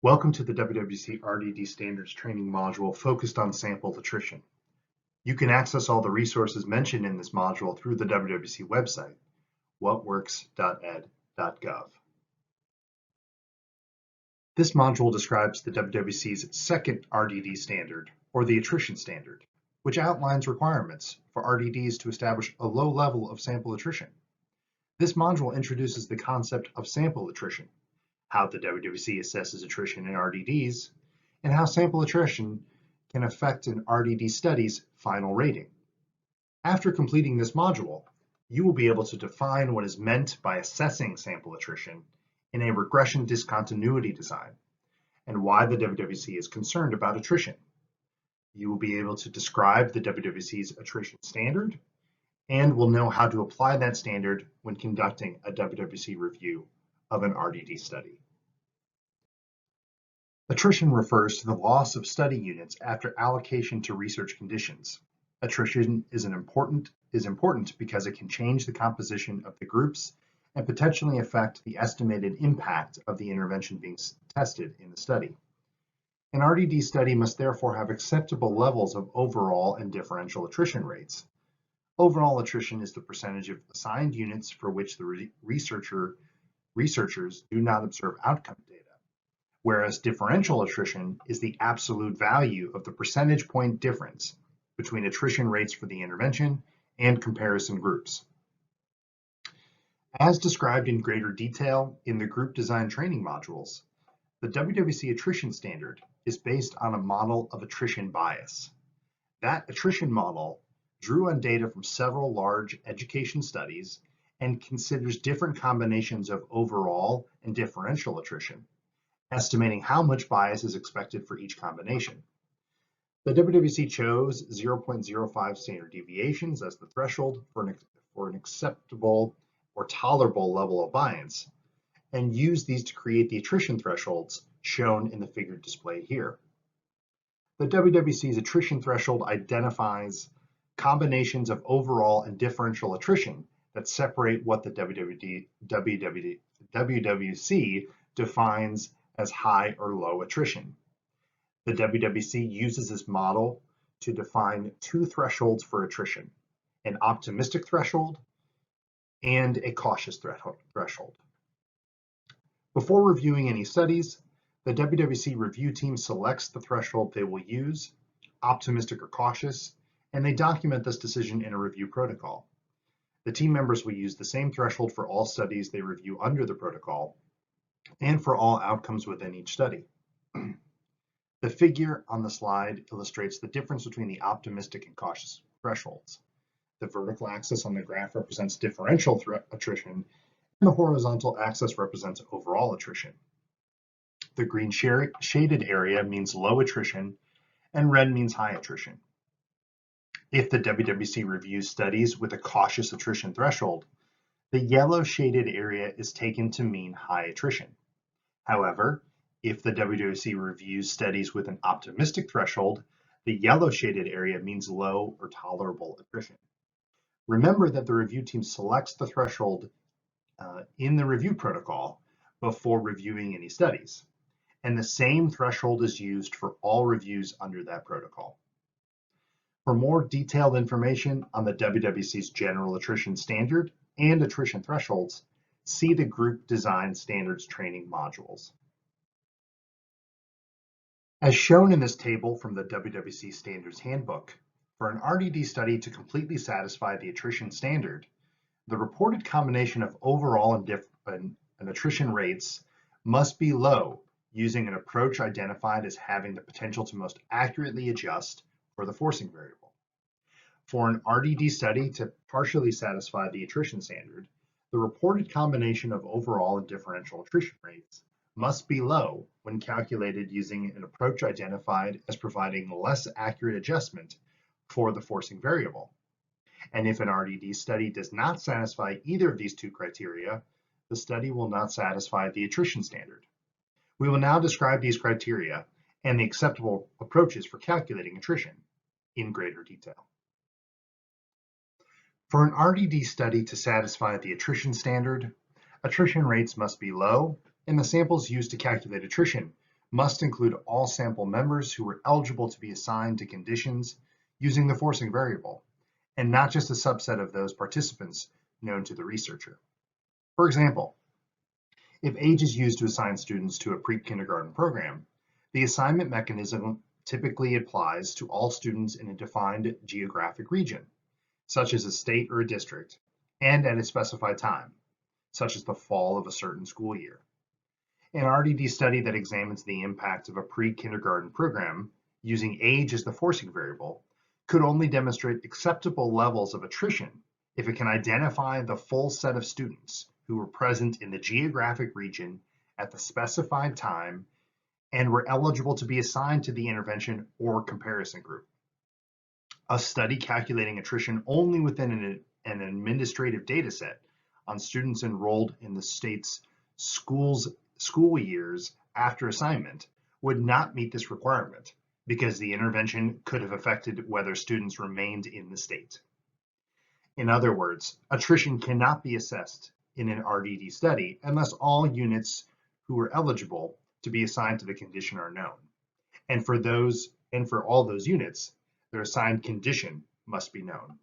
Welcome to the WWC RDD Standards Training module focused on sample attrition. You can access all the resources mentioned in this module through the WWC website, whatworks.ed.gov. This module describes the WWC's second RDD standard, or the attrition standard, which outlines requirements for RDDs to establish a low level of sample attrition. This module introduces the concept of sample attrition, how the WWC assesses attrition in RDDs, and how sample attrition can affect an RDD study's final rating. After completing this module, you will be able to define what is meant by assessing sample attrition in a regression discontinuity design, and why the WWC is concerned about attrition. You will be able to describe the WWC's attrition standard, and will know how to apply that standard when conducting a WWC review of an RDD study. Attrition refers to the loss of study units after allocation to research conditions. Attrition is important because it can change the composition of the groups and potentially affect the estimated impact of the intervention being tested in the study. An RDD study must therefore have acceptable levels of overall and differential attrition rates. Overall attrition is the percentage of assigned units for which the researchers do not observe outcome data, whereas differential attrition is the absolute value of the percentage point difference between attrition rates for the intervention and comparison groups. As described in greater detail in the group design training modules, the WWC attrition standard is based on a model of attrition bias. That attrition model drew on data from several large education studies and considers different combinations of overall and differential attrition, estimating how much bias is expected for each combination. The WWC chose 0.05 standard deviations as the threshold for an acceptable or tolerable level of bias, and used these to create the attrition thresholds shown in the figure displayed here. The WWC's attrition threshold identifies combinations of overall and differential attrition that separate what the WWC defines as high or low attrition. The WWC uses this model to define two thresholds for attrition, an optimistic threshold and a cautious threshold. Before reviewing any studies, the WWC review team selects the threshold they will use, optimistic or cautious, and they document this decision in a review protocol. The team members will use the same threshold for all studies they review under the protocol and for all outcomes within each study. The figure on the slide illustrates the difference between the optimistic and cautious thresholds. The vertical axis on the graph represents differential attrition, and the horizontal axis represents overall attrition. The green shaded area means low attrition, and red means high attrition. If the WWC reviews studies with a cautious attrition threshold, the yellow shaded area is taken to mean high attrition. However, if the WWC reviews studies with an optimistic threshold, the yellow shaded area means low or tolerable attrition. Remember that the review team selects the threshold in the review protocol before reviewing any studies, and the same threshold is used for all reviews under that protocol. For more detailed information on the WWC's general attrition standard and attrition thresholds, see the group design standards training modules. As shown in this table from the WWC Standards Handbook, for an RDD study to completely satisfy the attrition standard, the reported combination of overall and attrition rates must be low, using an approach identified as having the potential to most accurately adjust for the forcing variable. For an RDD study to partially satisfy the attrition standard, the reported combination of overall and differential attrition rates must be low when calculated using an approach identified as providing less accurate adjustment for the forcing variable. And if an RDD study does not satisfy either of these two criteria, the study will not satisfy the attrition standard. We will now describe these criteria and the acceptable approaches for calculating attrition in greater detail. For an RDD study to satisfy the attrition standard, attrition rates must be low, and the samples used to calculate attrition must include all sample members who were eligible to be assigned to conditions using the forcing variable, and not just a subset of those participants known to the researcher. For example, if age is used to assign students to a pre-kindergarten program, the assignment mechanism typically applies to all students in a defined geographic region, such as a state or a district, and at a specified time, such as the fall of a certain school year. An RDD study that examines the impact of a pre-kindergarten program using age as the forcing variable could only demonstrate acceptable levels of attrition if it can identify the full set of students who were present in the geographic region at the specified time and were eligible to be assigned to the intervention or comparison group. A study calculating attrition only within an administrative data set on students enrolled in the state's school years after assignment would not meet this requirement because the intervention could have affected whether students remained in the state. In other words, attrition cannot be assessed in an RDD study unless all units who are eligible to be assigned to the condition are known. And for all those units, their assigned condition must be known.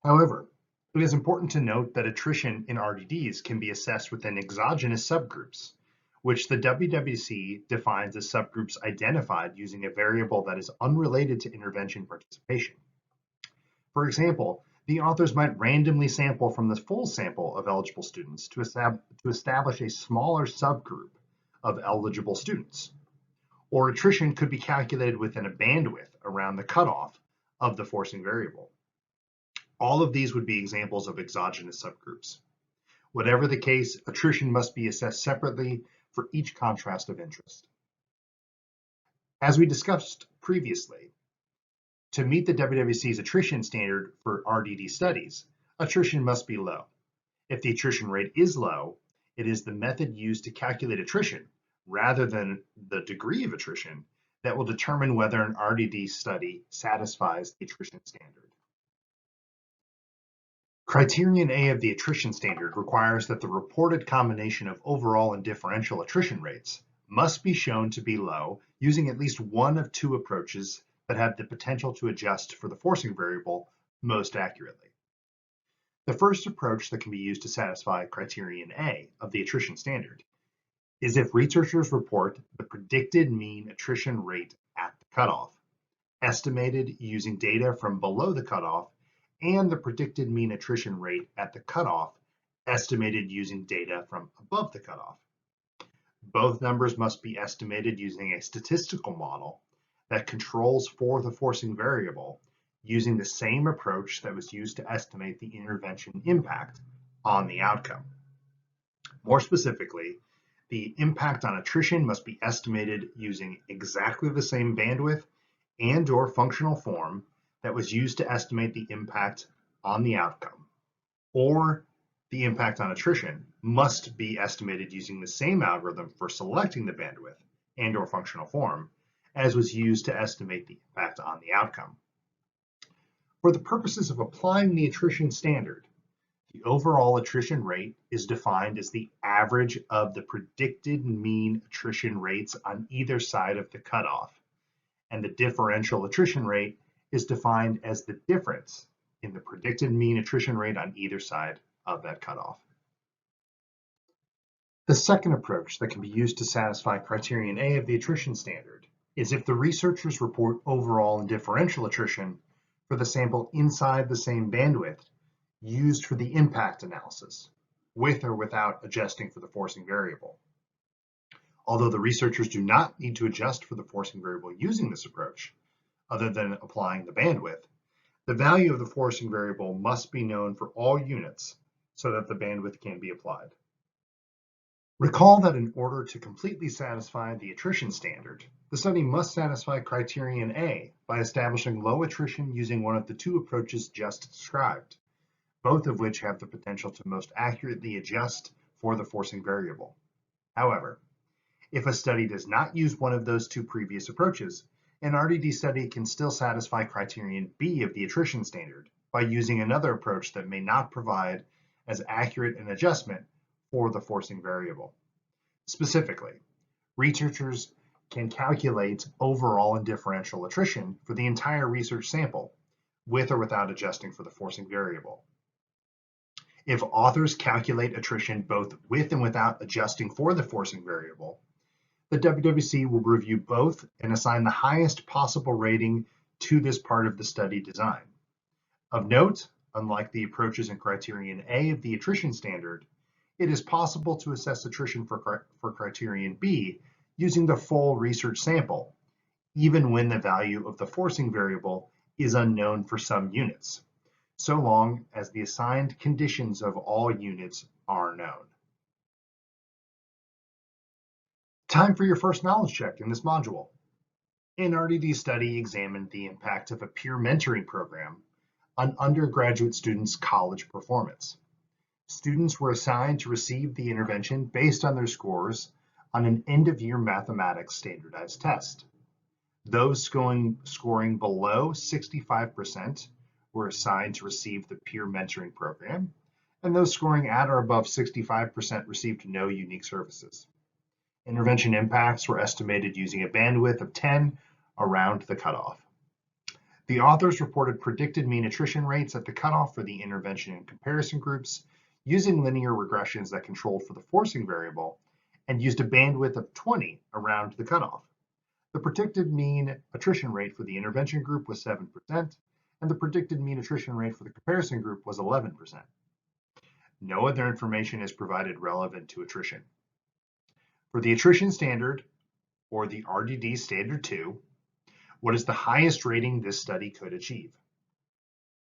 However, it is important to note that attrition in RDDs can be assessed within exogenous subgroups, which the WWC defines as subgroups identified using a variable that is unrelated to intervention participation. For example, the authors might randomly sample from the full sample of eligible students to establish a smaller subgroup of eligible students. Or attrition could be calculated within a bandwidth around the cutoff of the forcing variable. All of these would be examples of exogenous subgroups. Whatever the case, attrition must be assessed separately for each contrast of interest. As we discussed previously, to meet the WWC's attrition standard for RDD studies, attrition must be low. If the attrition rate is low, it is the method used to calculate attrition, rather than the degree of attrition, that will determine whether an RDD study satisfies the attrition standard. Criterion A of the attrition standard requires that the reported combination of overall and differential attrition rates must be shown to be low using at least one of two approaches that have the potential to adjust for the forcing variable most accurately. The first approach that can be used to satisfy Criterion A of the attrition standard is if researchers report the predicted mean attrition rate at the cutoff, estimated using data from below the cutoff, and the predicted mean attrition rate at the cutoff, estimated using data from above the cutoff. Both numbers must be estimated using a statistical model that controls for the forcing variable using the same approach that was used to estimate the intervention impact on the outcome. More specifically, the impact on attrition must be estimated using exactly the same bandwidth and/or functional form that was used to estimate the impact on the outcome, or the impact on attrition must be estimated using the same algorithm for selecting the bandwidth and/or functional form as was used to estimate the impact on the outcome. For the purposes of applying the attrition standard, the overall attrition rate is defined as the average of the predicted mean attrition rates on either side of the cutoff, and the differential attrition rate is defined as the difference in the predicted mean attrition rate on either side of that cutoff. The second approach that can be used to satisfy Criterion A of the attrition standard is if the researchers report overall and differential attrition for the sample inside the same bandwidth used for the impact analysis, with or without adjusting for the forcing variable. Although the researchers do not need to adjust for the forcing variable using this approach, other than applying the bandwidth, the value of the forcing variable must be known for all units so that the bandwidth can be applied. Recall that in order to completely satisfy the attrition standard, the study must satisfy Criterion A by establishing low attrition using one of the two approaches just described, both of which have the potential to most accurately adjust for the forcing variable. However, if a study does not use one of those two previous approaches, an RDD study can still satisfy Criterion B of the attrition standard by using another approach that may not provide as accurate an adjustment for the forcing variable. Specifically, researchers can calculate overall and differential attrition for the entire research sample, with or without adjusting for the forcing variable. If authors calculate attrition both with and without adjusting for the forcing variable, the WWC will review both and assign the highest possible rating to this part of the study design. Of note, unlike the approaches in Criterion A of the attrition standard, it is possible to assess attrition for Criterion B using the full research sample, even when the value of the forcing variable is unknown for some units, so long as the assigned conditions of all units are known. Time for your first knowledge check in this module. An RDD study examined the impact of a peer mentoring program on undergraduate students' college performance. Students were assigned to receive the intervention based on their scores on an end-of-year mathematics standardized test. Those scoring below 65% were assigned to receive the peer mentoring program, and those scoring at or above 65% received no unique services. Intervention impacts were estimated using a bandwidth of 10 around the cutoff. The authors reported predicted mean attrition rates at the cutoff for the intervention and comparison groups using linear regressions that controlled for the forcing variable and used a bandwidth of 20 around the cutoff. The predicted mean attrition rate for the intervention group was 7%, and the predicted mean attrition rate for the comparison group was 11%. No other information is provided relevant to attrition. For the attrition standard, or the RDD standard 2, what is the highest rating this study could achieve?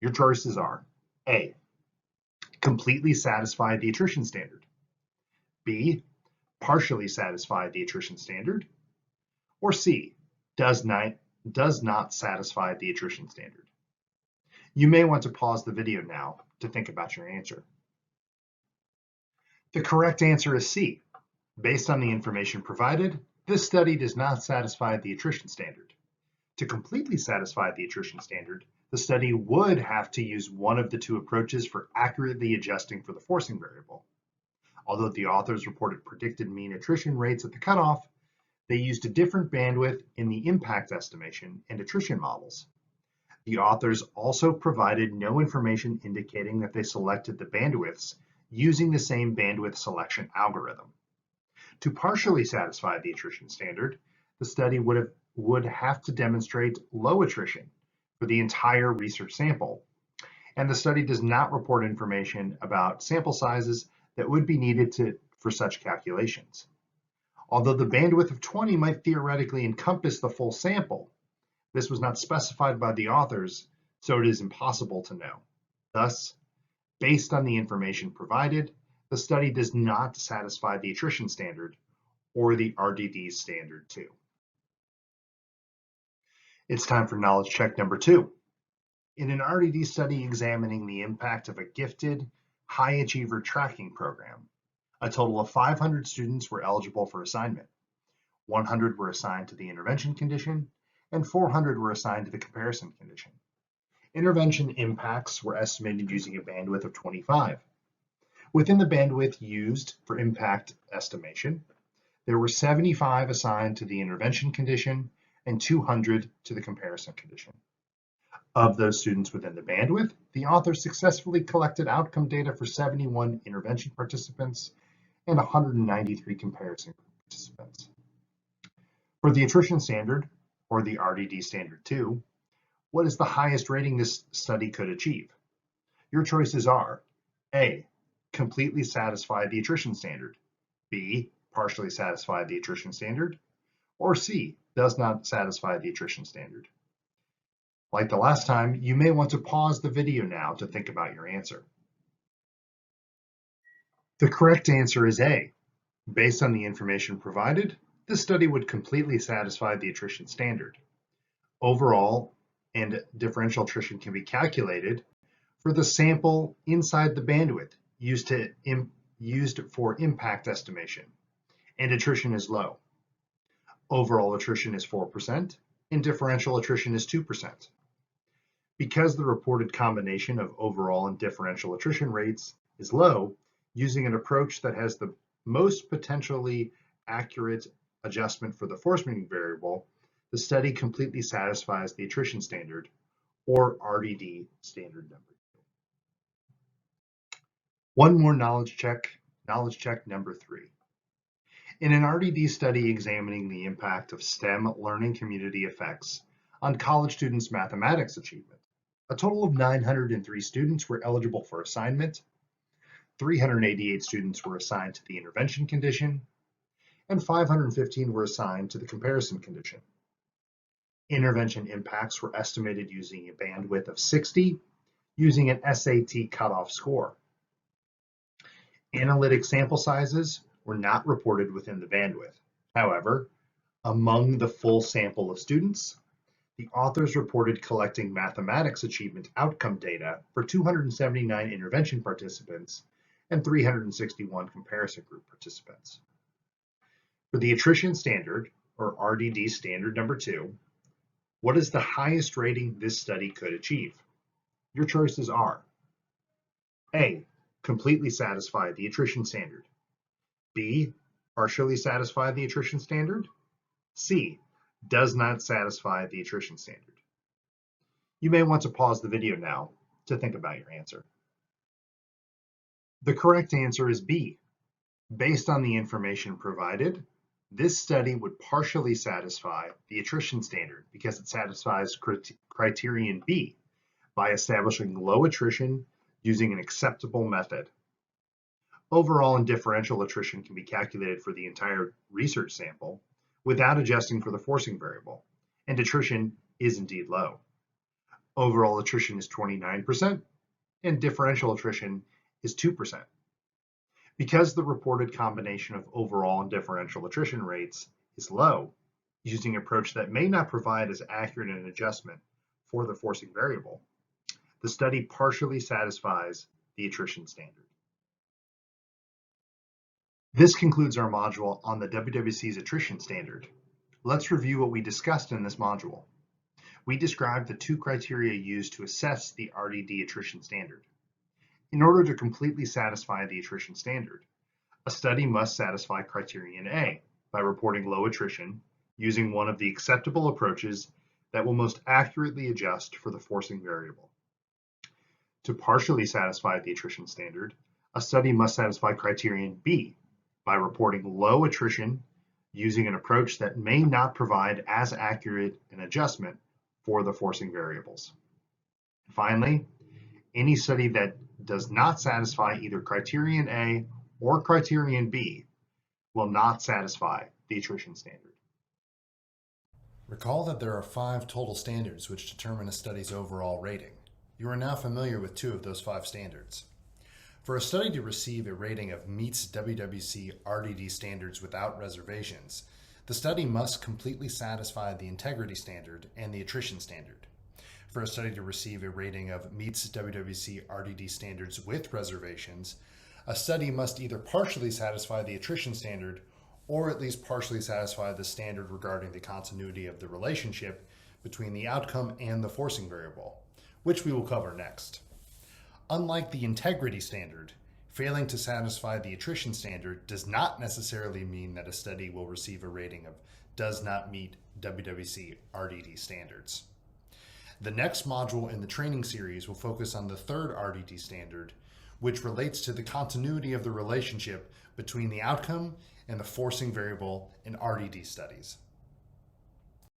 Your choices are A, completely satisfy the attrition standard, B, partially satisfy the attrition standard, or C, does not satisfy the attrition standard. You may want to pause the video now to think about your answer. The correct answer is C. Based on the information provided, this study does not satisfy the attrition standard. To completely satisfy the attrition standard, the study would have to use one of the two approaches for accurately adjusting for the forcing variable. Although the authors reported predicted mean attrition rates at the cutoff, they used a different bandwidth in the impact estimation and attrition models. The authors also provided no information indicating that they selected the bandwidths using the same bandwidth selection algorithm. To partially satisfy the attrition standard, the study would have to demonstrate low attrition for the entire research sample, and the study does not report information about sample sizes that would be needed for such calculations. Although the bandwidth of 20 might theoretically encompass the full sample, this was not specified by the authors, so it is impossible to know. Thus, based on the information provided, the study does not satisfy the attrition standard or the RDD standard 2. It's time for knowledge check number 2. In an RDD study examining the impact of a gifted, high achiever tracking program, a total of 500 students were eligible for assignment. 100 were assigned to the intervention condition, and 400 were assigned to the comparison condition. Intervention impacts were estimated using a bandwidth of 25. Within the bandwidth used for impact estimation, there were 75 assigned to the intervention condition and 200 to the comparison condition. Of those students within the bandwidth, the authors successfully collected outcome data for 71 intervention participants and 193 comparison participants. For the attrition standard, or the RDD standard 2, what is the highest rating this study could achieve? Your choices are A, completely satisfy the attrition standard, B, partially satisfy the attrition standard, or C, does not satisfy the attrition standard. Like the last time, you may want to pause the video now to think about your answer. The correct answer is A. Based on the information provided, this study would completely satisfy the attrition standard. Overall and differential attrition can be calculated for the sample inside the bandwidth used for impact estimation, and attrition is low. Overall attrition is 4%, and differential attrition is 2%. Because the reported combination of overall and differential attrition rates is low, using an approach that has the most potentially accurate adjustment for the forcing variable, the study completely satisfies the attrition standard, or RDD standard number 2. One more knowledge check number 3. In an RDD study examining the impact of STEM learning community effects on college students' mathematics achievement, a total of 903 students were eligible for assignment, 388 students were assigned to the intervention condition, and 515 were assigned to the comparison condition. Intervention impacts were estimated using a bandwidth of 60, using an SAT cutoff score. Analytic sample sizes were not reported within the bandwidth. However, among the full sample of students, the authors reported collecting mathematics achievement outcome data for 279 intervention participants and 361 comparison group participants. For the attrition standard, or RDD standard number 2, what is the highest rating this study could achieve? Your choices are A, completely satisfy the attrition standard, B, partially satisfy the attrition standard, C, does not satisfy the attrition standard. You may want to pause the video now to think about your answer. The correct answer is B. Based on the information provided, this study would partially satisfy the attrition standard because it satisfies criterion B by establishing low attrition using an acceptable method. Overall and differential attrition can be calculated for the entire research sample without adjusting for the forcing variable, and attrition is indeed low. Overall attrition is 29%, and differential attrition is 2%. Because the reported combination of overall and differential attrition rates is low, using an approach that may not provide as accurate an adjustment for the forcing variable, the study partially satisfies the attrition standard. This concludes our module on the WWC's attrition standard. Let's review what we discussed in this module. We described the 2 criteria used to assess the RDD attrition standard. In order to completely satisfy the attrition standard, a study must satisfy criterion A by reporting low attrition using one of the acceptable approaches that will most accurately adjust for the forcing variable. To partially satisfy the attrition standard, a study must satisfy criterion B by reporting low attrition using an approach that may not provide as accurate an adjustment for the forcing variables. Finally, any study that does not satisfy either criterion A or criterion B will not satisfy the attrition standard. Recall that there are 5 total standards which determine a study's overall rating. You are now familiar with 2 of those 5 standards. For a study to receive a rating of meets WWC RDD standards without reservations, the study must completely satisfy the integrity standard and the attrition standard. For a study to receive a rating of meets WWC RDD standards with reservations, a study must either partially satisfy the attrition standard or at least partially satisfy the standard regarding the continuity of the relationship between the outcome and the forcing variable, which we will cover next. Unlike the integrity standard, failing to satisfy the attrition standard does not necessarily mean that a study will receive a rating of does not meet WWC RDD standards. The next module in the training series will focus on the 3rd RDD standard, which relates to the continuity of the relationship between the outcome and the forcing variable in RDD studies.